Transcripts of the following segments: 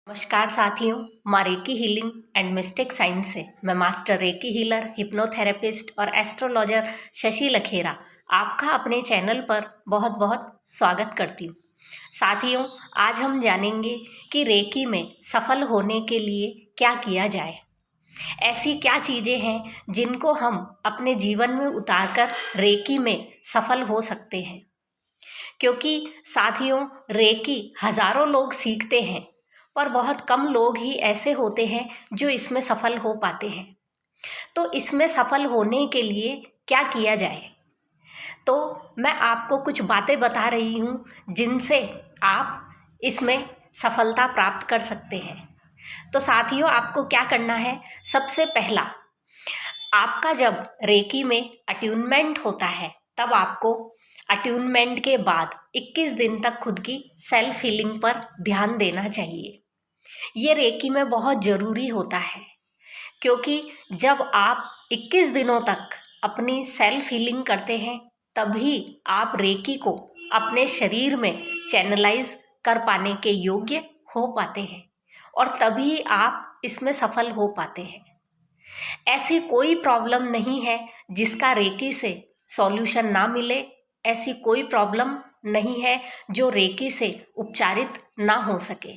नमस्कार साथियों, माँ recce healing and mistake science से मैं मास्टर रेकी हीलर, हिप्नोथेरेपिस्ट और एस्ट्रोलॉजर शशि लखेरा आपका अपने चैनल पर बहुत बहुत स्वागत करती हूँ। साथियों, आज हम जानेंगे कि रेकी में सफल होने के लिए क्या किया जाए। ऐसी क्या चीज़ें हैं जिनको हम अपने जीवन में उतारकर रेकी में सफल हो सकते हैं, क्योंकि साथियों रेकी हजारों लोग सीखते हैं पर बहुत कम लोग ही ऐसे होते हैं जो इसमें सफल हो पाते हैं। तो इसमें सफल होने के लिए क्या किया जाए, तो मैं आपको कुछ बातें बता रही हूँ जिनसे आप इसमें सफलता प्राप्त कर सकते हैं। तो साथियों, आपको क्या करना है, सबसे पहला आपका जब रेकी में अट्यूनमेंट होता है तब आपको अट्यूनमेंट के बाद 21 दिन तक खुद की सेल्फ हीलिंग पर ध्यान देना चाहिए। ये रेकी में बहुत ज़रूरी होता है, क्योंकि जब आप 21 दिनों तक अपनी सेल्फ हीलिंग करते हैं तभी आप रेकी को अपने शरीर में चैनलाइज कर पाने के योग्य हो पाते हैं और तभी आप इसमें सफल हो पाते हैं। ऐसी कोई प्रॉब्लम नहीं है जिसका रेकी से सॉल्यूशन ना मिले, ऐसी कोई प्रॉब्लम नहीं है जो रेकी से उपचारित ना हो सके,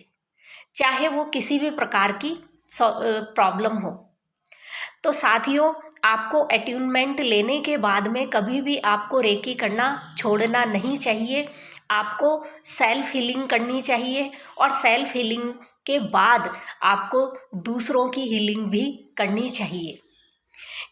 चाहे वो किसी भी प्रकार की प्रॉब्लम हो। तो साथियों, आपको अट्यूनमेंट लेने के बाद में कभी भी आपको रेकी करना छोड़ना नहीं चाहिए। आपको सेल्फ हीलिंग करनी चाहिए और सेल्फ हीलिंग के बाद आपको दूसरों की हीलिंग भी करनी चाहिए,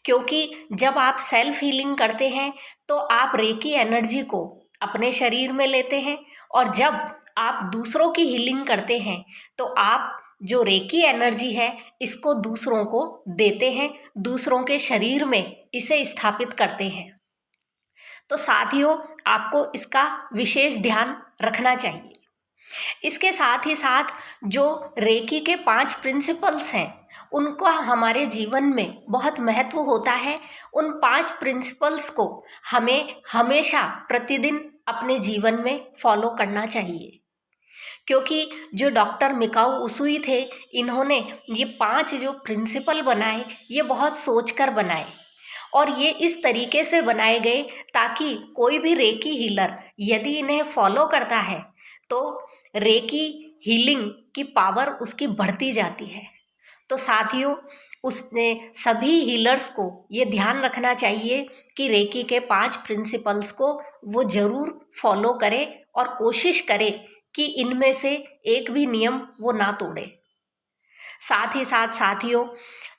क्योंकि जब आप सेल्फ हीलिंग करते हैं तो आप रेकी एनर्जी को अपने शरीर में लेते हैं और जब आप दूसरों की हीलिंग करते हैं तो आप जो रेकी एनर्जी है इसको दूसरों को देते हैं, दूसरों के शरीर में इसे स्थापित करते हैं। तो साथियों, आपको इसका विशेष ध्यान रखना चाहिए। इसके साथ ही साथ जो रेकी के 5 प्रिंसिपल्स हैं उनका हमारे जीवन में बहुत महत्व होता है। उन 5 प्रिंसिपल्स को हमें हमेशा प्रतिदिन अपने जीवन में फॉलो करना चाहिए, क्योंकि जो डॉक्टर मिकाऊ उसुई थे, इन्होंने ये 5 जो प्रिंसिपल बनाए ये बहुत सोचकर बनाए और ये इस तरीके से बनाए गए ताकि कोई भी रेकी हीलर यदि इन्हें फॉलो करता है तो रेकी हीलिंग की पावर उसकी बढ़ती जाती है। तो साथियों, उसने सभी हीलर्स को ये ध्यान रखना चाहिए कि रेकी के 5 प्रिंसिपल्स को वो ज़रूर फॉलो करे और कोशिश करे कि इनमें से एक भी नियम वो ना तोड़े। साथ ही साथ साथियों,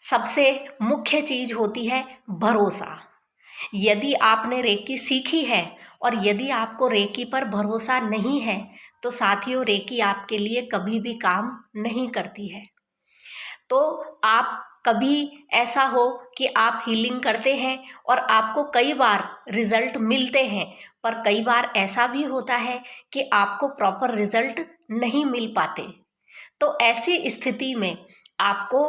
सबसे मुख्य चीज़ होती है भरोसा। यदि आपने रेकी सीखी है और यदि आपको रेकी पर भरोसा नहीं है तो साथियों, रेकी आपके लिए कभी भी काम नहीं करती है। तो आप कभी ऐसा हो कि आप हीलिंग करते हैं और आपको कई बार रिजल्ट मिलते हैं, पर कई बार ऐसा भी होता है कि आपको प्रॉपर रिजल्ट नहीं मिल पाते। तो ऐसी स्थिति में आपको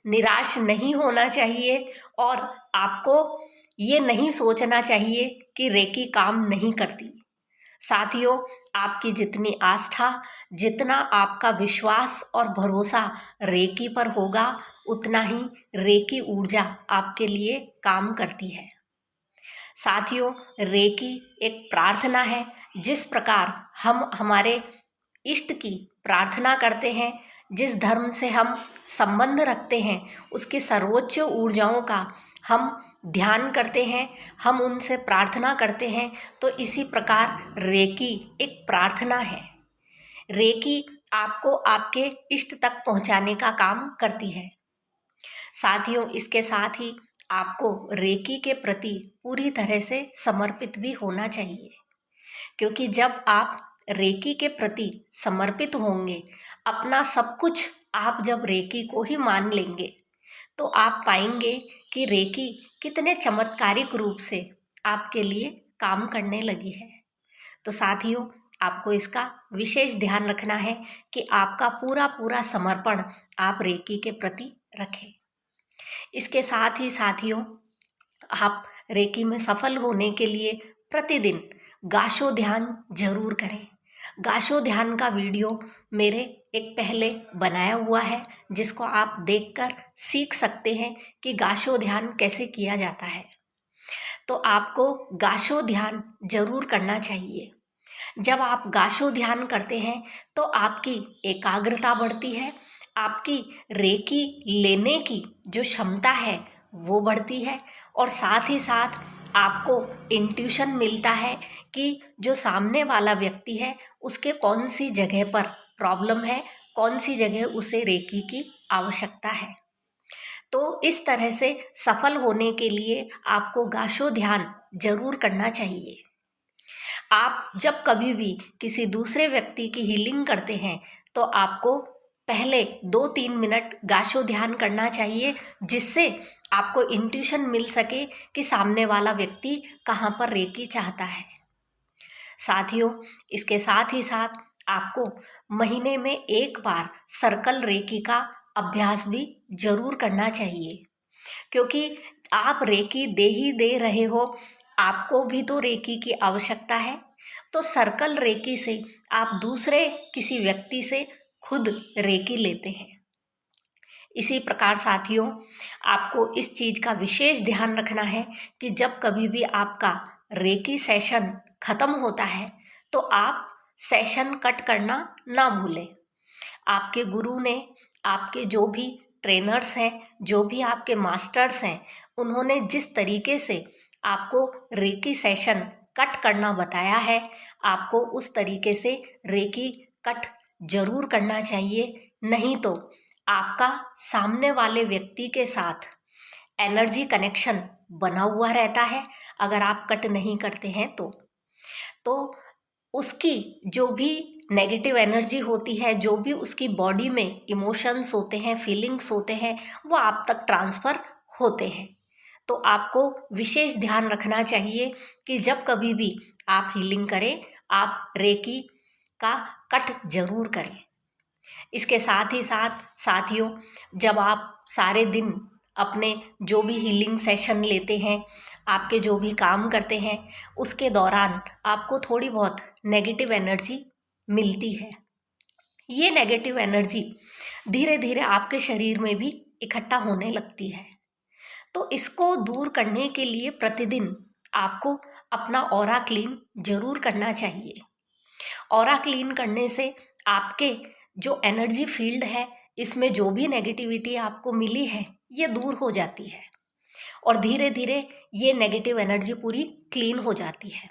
निराश नहीं होना चाहिए और आपको ये नहीं सोचना चाहिए कि रेकी काम नहीं करती। साथियों, आपकी जितनी आस्था, जितना आपका विश्वास और भरोसा रेकी पर होगा, उतना ही रेकी ऊर्जा आपके लिए काम करती है। साथियों, रेकी एक प्रार्थना है। जिस प्रकार हम हमारे इष्ट की प्रार्थना करते हैं, जिस धर्म से हम संबंध रखते हैं, उसकी सर्वोच्च ऊर्जाओं का हम ध्यान करते हैं, हम उनसे प्रार्थना करते हैं, तो इसी प्रकार रेकी एक प्रार्थना है। रेकी आपको आपके इष्ट तक पहुंचाने का काम करती है। साथियों, इसके साथ ही आपको रेकी के प्रति पूरी तरह से समर्पित भी होना चाहिए, क्योंकि जब आप रेकी के प्रति समर्पित होंगे, अपना सब कुछ आप जब रेकी को ही मान लेंगे, तो आप पाएंगे कि रेकी कितने चमत्कारिक रूप से आपके लिए काम करने लगी है। तो साथियों, आपको इसका विशेष ध्यान रखना है कि आपका पूरा पूरा समर्पण आप रेकी के प्रति रखें। इसके साथ ही साथियों, आप रेकी में सफल होने के लिए प्रतिदिन गाशो ध्यान जरूर करें। गाशो ध्यान का वीडियो मेरे एक पहले बनाया हुआ है जिसको आप देखकर सीख सकते हैं कि गाशो ध्यान कैसे किया जाता है। तो आपको गाशो ध्यान जरूर करना चाहिए। जब आप गाशो ध्यान करते हैं तो आपकी एकाग्रता बढ़ती है, आपकी रेकी लेने की जो क्षमता है वो बढ़ती है, और साथ ही साथ आपको इंट्यूशन मिलता है कि जो सामने वाला व्यक्ति है उसके कौन सी जगह पर प्रॉब्लम है, कौन सी जगह उसे रेकी की आवश्यकता है। तो इस तरह से सफल होने के लिए आपको गाशो ध्यान जरूर करना चाहिए। आप जब कभी भी किसी दूसरे व्यक्ति की हीलिंग करते हैं तो आपको पहले 2-3 मिनट गाशो ध्यान करना चाहिए, जिससे आपको इंट्यूशन मिल सके कि सामने वाला व्यक्ति कहाँ पर रेकी चाहता है। साथियों, इसके साथ ही साथ आपको महीने में एक बार सर्कल रेकी का अभ्यास भी जरूर करना चाहिए, क्योंकि आप रेकी दे ही दे रहे हो, आपको भी तो रेकी की आवश्यकता है। तो सर्कल रेकी से आप दूसरे किसी व्यक्ति से खुद रेकी लेते हैं। इसी प्रकार साथियों, आपको इस चीज़ का विशेष ध्यान रखना है कि जब कभी भी आपका रेकी सेशन खत्म होता है तो आप सेशन कट करना ना भूलें। आपके गुरु ने, आपके जो भी ट्रेनर्स हैं, जो भी आपके मास्टर्स हैं, उन्होंने जिस तरीके से आपको रेकी सेशन कट करना बताया है, आपको उस तरीके से रेकी कट जरूर करना चाहिए। नहीं तो आपका सामने वाले व्यक्ति के साथ एनर्जी कनेक्शन बना हुआ रहता है अगर आप कट नहीं करते हैं तो उसकी जो भी नेगेटिव एनर्जी होती है, जो भी उसकी बॉडी में इमोशंस होते हैं, फीलिंग्स होते हैं, वो आप तक ट्रांसफ़र होते हैं। तो आपको विशेष ध्यान रखना चाहिए कि जब कभी भी आप हीलिंग करें, आप रेकी का कट जरूर करें। इसके साथ ही साथ साथियों, जब आप सारे दिन अपने जो भी हीलिंग सेशन लेते हैं, आपके जो भी काम करते हैं, उसके दौरान आपको थोड़ी बहुत नेगेटिव एनर्जी मिलती है। ये नेगेटिव एनर्जी धीरे धीरे आपके शरीर में भी इकट्ठा होने लगती है। तो इसको दूर करने के लिए प्रतिदिन आपको अपना ऑरा क्लीन जरूर करना चाहिए। ऑरा क्लीन करने से आपके जो एनर्जी फील्ड है, इसमें जो भी नेगेटिविटी आपको मिली है ये दूर हो जाती है, और धीरे धीरे ये नेगेटिव एनर्जी पूरी क्लीन हो जाती है।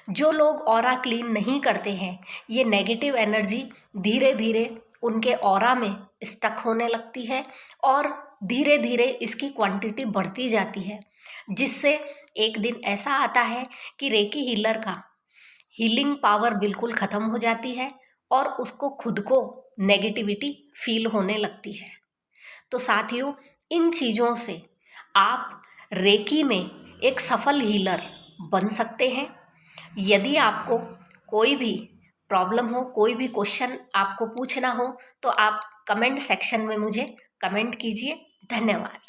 जो लोग ऑरा क्लीन नहीं करते हैं, ये नेगेटिव एनर्जी धीरे धीरे उनके ऑरा में स्टक होने लगती है, और धीरे धीरे इसकी क्वांटिटी बढ़ती जाती है, जिससे एक दिन ऐसा आता है कि रेकी हीलर का हीलिंग पावर बिल्कुल ख़त्म हो जाती है और उसको खुद को नेगेटिविटी फील होने लगती है। तो साथियों, इन चीज़ों से आप रेकी में एक सफल हीलर बन सकते हैं। यदि आपको कोई भी प्रॉब्लम हो, कोई भी क्वेश्चन आपको पूछना हो, तो आप कमेंट सेक्शन में मुझे कमेंट कीजिए। धन्यवाद।